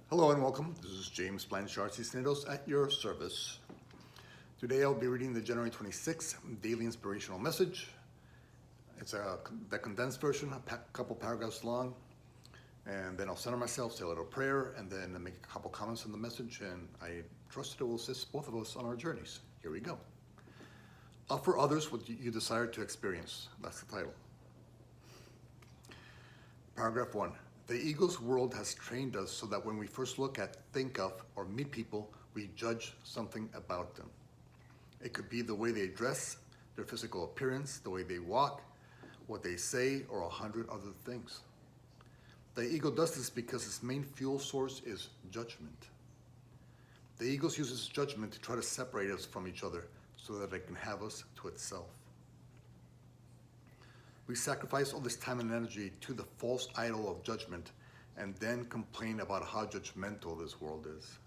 Hello and welcome. This is James Blanchard Cisneros at your service. Today I'll be reading the January 26th Daily Inspirational Message. It's the condensed version, a couple paragraphs long, and then I'll center myself, say a little prayer, and then make a couple comments on the message, and I trust that it will assist both of us on our journeys. Here we go. Offer others what you desire to experience. That's the title. Paragraph 1. The ego's world has trained us so that when we first look at, think of, or meet people, we judge something about them. It could be the way they dress, their physical appearance, the way they walk, what they say, or 100 other things. The ego does this because its main fuel source is judgment. The ego uses judgment to try to separate us from each other so that it can have us to itself. We sacrifice all this time and energy to the false idol of judgment and then complain about how judgmental this world is.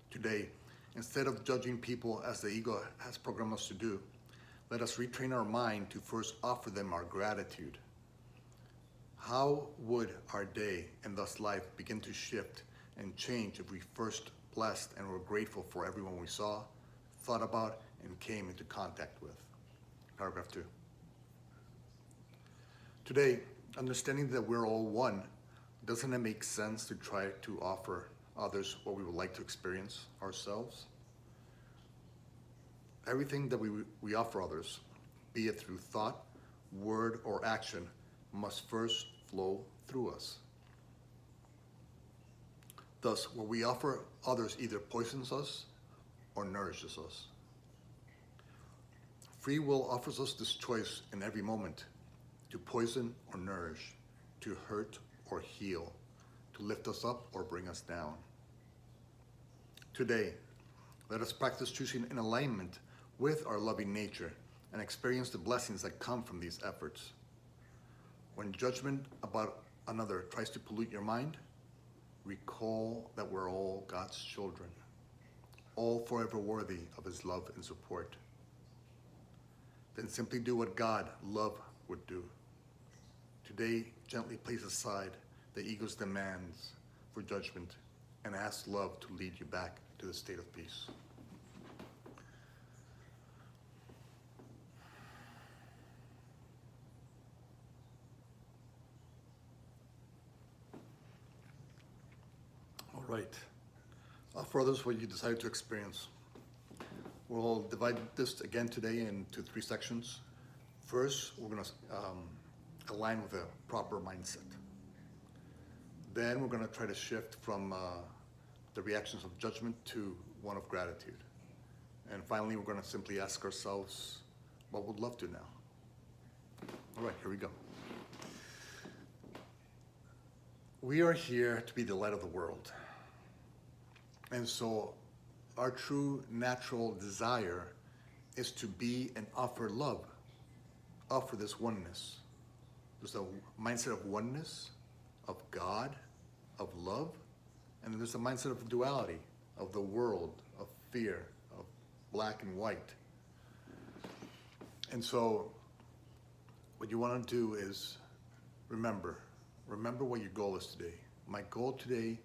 Today, instead of judging people as the ego has programmed us to do, let us retrain our mind to first offer them our gratitude. How would our day and thus life begin to shift and change if we first blessed and were grateful for everyone we saw, thought about, and came into contact with? Paragraph 2. Today, understanding that we're all one, doesn't it make sense to try to offer others what we would like to experience ourselves? Everything that we offer others, be it through thought, word, or action, must first flow through us. Thus, what we offer others either poisons us or nourishes us. Free will offers us this choice in every moment: to poison or nourish, to hurt or heal, to lift us up or bring us down. Today, let us practice choosing in alignment with our loving nature and experience the blessings that come from these efforts. When judgment about another tries to pollute your mind, recall that we're all God's children, all forever worthy of His love and support. Then simply do what God, love, would do. Today, gently place aside the ego's demands for judgment and ask love to lead you back to the state of peace. All right. For others, what you decided to experience. We'll divide this again today into 3 sections. First, we're going to align with a proper mindset. Then we're going to try to shift from the reactions of judgment to one of gratitude. And finally, we're going to simply ask ourselves, what would love do now? All right, here we go. We are here to be the light of the world. And so our true natural desire is to be and offer love, offer this oneness. There's a mindset of oneness, of God, of love, and then there's a mindset of duality, of the world, of fear, of black and white. And so what you want to do is remember what your goal is today. My goal today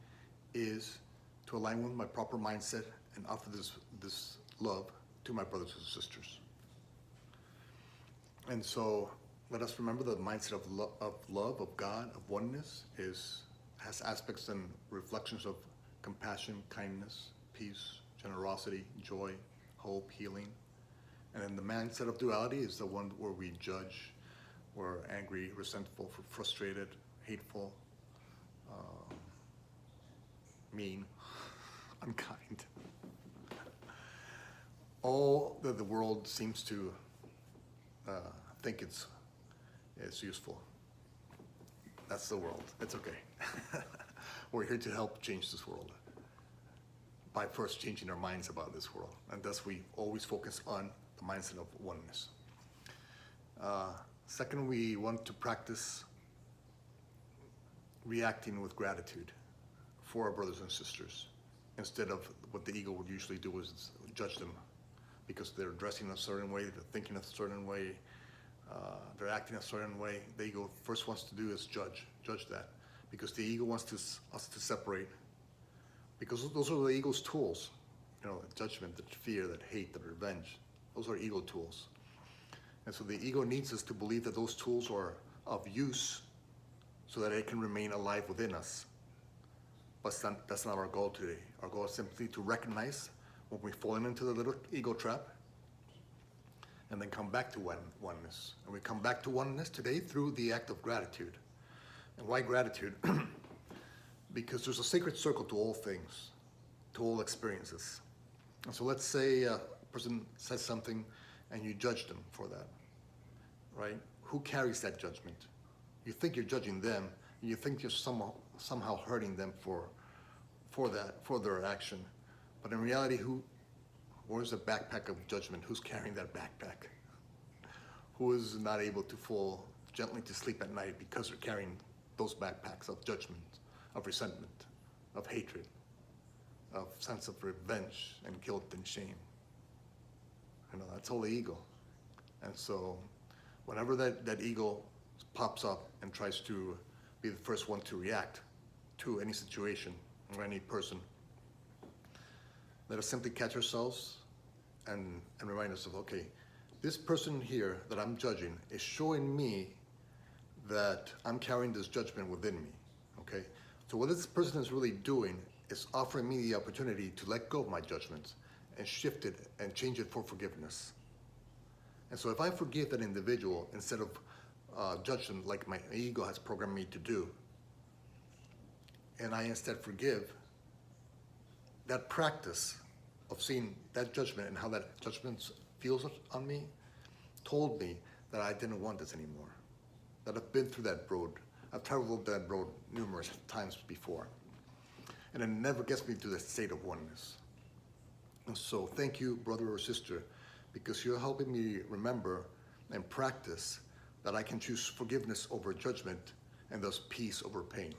is to align with my proper mindset and offer this love to my brothers and sisters. And so let us remember the mindset of love, of God, of oneness has aspects and reflections of compassion, kindness, peace, generosity, joy, hope, healing. And then the mindset of duality is the one where we judge, we're angry, resentful, frustrated, hateful, mean, unkind. All that the world seems to think it's useful. That's the world. It's okay. We're here to help change this world by first changing our minds about this world. And thus we always focus on the mindset of oneness. Second, we want to practice reacting with gratitude for our brothers and sisters, instead of what the ego would usually do is judge them because they're dressing a certain way, they're thinking a certain way, they're acting a certain way. The ego first wants to do is judge that, because the ego wants us to separate Because those are the ego's tools. You know, judgment, that fear, that hate, that revenge. Those are ego tools. And so the ego needs us to believe that those tools are of use so that it can remain alive within us. But that's not our goal today. Our goal is simply to recognize when we've fallen into the little ego trap and then come back to oneness. And we come back to oneness today through the act of gratitude. And why gratitude? Because there's a sacred circle to all things, to all experiences. And so let's say a person says something and you judge them for that, right? Who carries that judgment? You think you're judging them, and you think you're somehow hurting them for their action. But in reality, where's the backpack of judgment? Who's carrying that backpack? Who is not able to fall gently to sleep at night because they're carrying those backpacks of judgment, of resentment, of hatred, of sense of revenge and guilt and shame? You know, that's all the ego. And so whenever that ego pops up and tries to be the first one to react to any situation or any person, let us simply catch ourselves and remind ourselves, okay, this person here that I'm judging is showing me that I'm carrying this judgment within me, okay? So what this person is really doing is offering me the opportunity to let go of my judgments and shift it and change it for forgiveness. And so if I forgive that individual instead of judge them like my ego has programmed me to do, and I instead forgive, that practice of seeing that judgment and how that judgment feels on me told me that I didn't want this anymore. That I've been through that road. I've traveled that road numerous times before. And it never gets me to that state of oneness. And so thank you, brother or sister, because you're helping me remember and practice that I can choose forgiveness over judgment and thus peace over pain.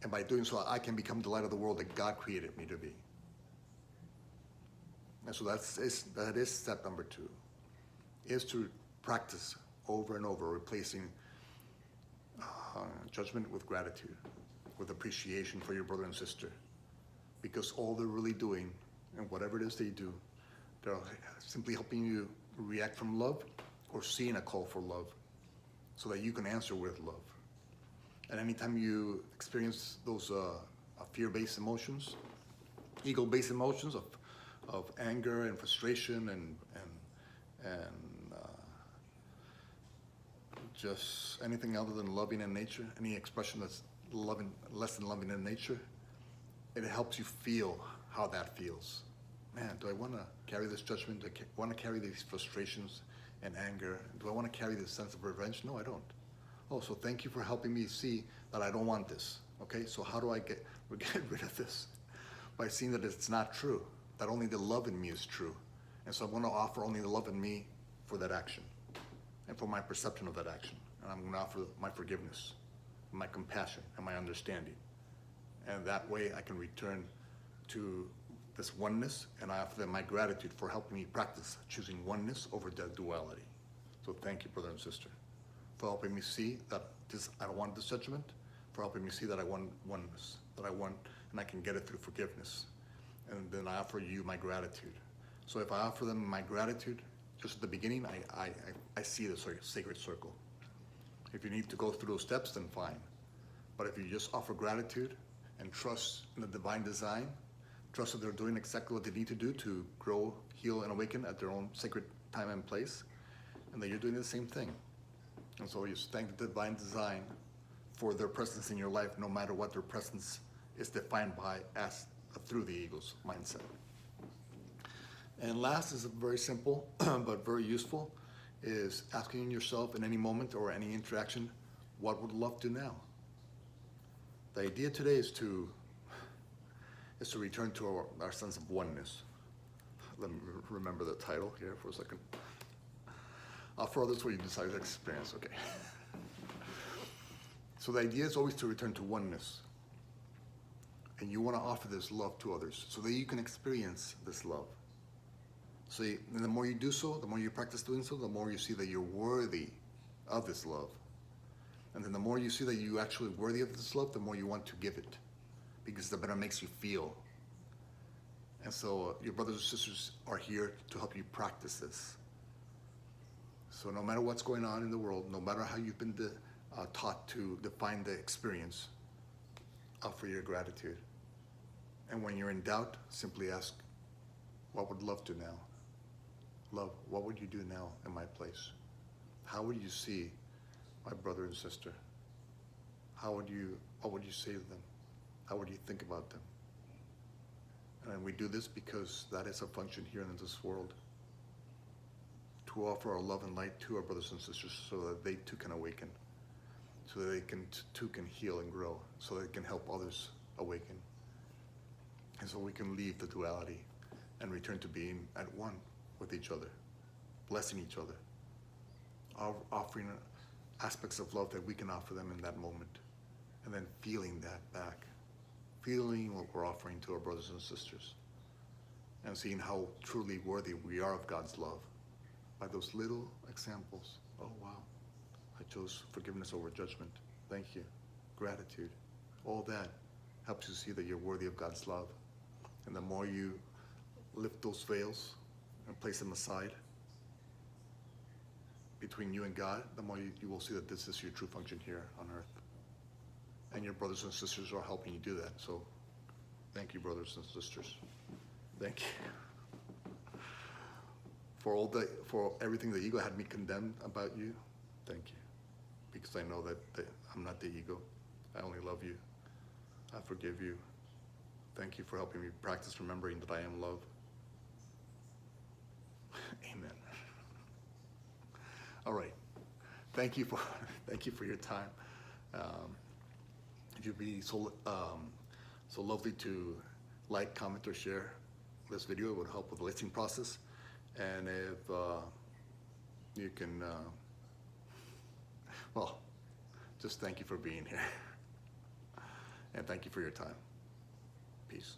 And by doing so, I can become the light of the world that God created me to be. And so that is step number 2, is to practice over and over, replacing judgment with gratitude, with appreciation for your brother and sister. Because all they're really doing, and whatever it is they do, they're simply helping you react from love or seeing a call for love so that you can answer with love. And anytime you experience those fear-based emotions, ego-based emotions of anger and frustration and just anything other than loving in nature, any expression that's loving, less than loving in nature, it helps you feel how that feels. Man, do I want to carry this judgment? Do I want to carry these frustrations and anger? Do I want to carry this sense of revenge? No, I don't. Oh, so thank you for helping me see that I don't want this. Okay, so how do I get rid of this? By seeing that it's not true, that only the love in me is true. And so I'm going to offer only the love in me for that action and for my perception of that action. And I'm going to offer my forgiveness, my compassion, and my understanding. And that way I can return to this oneness, and I offer them my gratitude for helping me practice choosing oneness over that duality. So thank you, brother and sister, for helping me see that I don't want this judgment, for helping me see that I want oneness, that I want, and I can get it through forgiveness. And then I offer you my gratitude. So if I offer them my gratitude, just at the beginning, I see the sacred circle. If you need to go through those steps, then fine. But if you just offer gratitude and trust in the divine design, trust that they're doing exactly what they need to do to grow, heal, and awaken at their own sacred time and place, and that you're doing the same thing. And so you just thank the divine design for their presence in your life, no matter what their presence is defined by as through the ego's mindset. And last is very simple, but very useful, is asking yourself in any moment or any interaction, what would love do now? The idea today is to return to our sense of oneness. Let me remember the title here for a second. For others, what you decide to experience, okay. So the idea is always to return to oneness. And you want to offer this love to others so that you can experience this love. So the more you do so, the more you practice doing so, the more you see that you're worthy of this love. And then the more you see that you're actually worthy of this love, the more you want to give it. because the better makes you feel. And so your brothers and sisters are here to help you practice this. So no matter what's going on in the world, no matter how you've been taught to define the experience, offer your gratitude. And when you're in doubt, simply ask, what would love do now? Love, what would you do now in my place? How would you see my brother and sister? What would you say to them? How would you think about them? And we do this because that is a function here in this world, to offer our love and light to our brothers and sisters so that they too can awaken, so that they too can heal and grow, so they can help others awaken. And so we can leave the duality and return to being at one with each other, blessing each other, offering aspects of love that we can offer them in that moment, and then feeling that back, feeling what we're offering to our brothers and sisters, and seeing how truly worthy we are of God's love by those little examples. Oh wow, I chose forgiveness over judgment. Thank you. Gratitude. All that helps you see that you're worthy of God's love. And the more you lift those veils and place them aside between you and God, the more you will see that this is your true function here on earth. And your brothers and sisters are helping you do that. So thank you, brothers and sisters. Thank you. For everything the ego had me condemned about you, thank you. Because I know that I'm not the ego. I only love you. I forgive you. Thank you for helping me practice remembering that I am love. Amen. All right. Thank you for your time. If you'd be so lovely to like, comment, or share this video, it would help with the listening process. And if you can, well, just thank you for being here. And thank you for your time. Peace.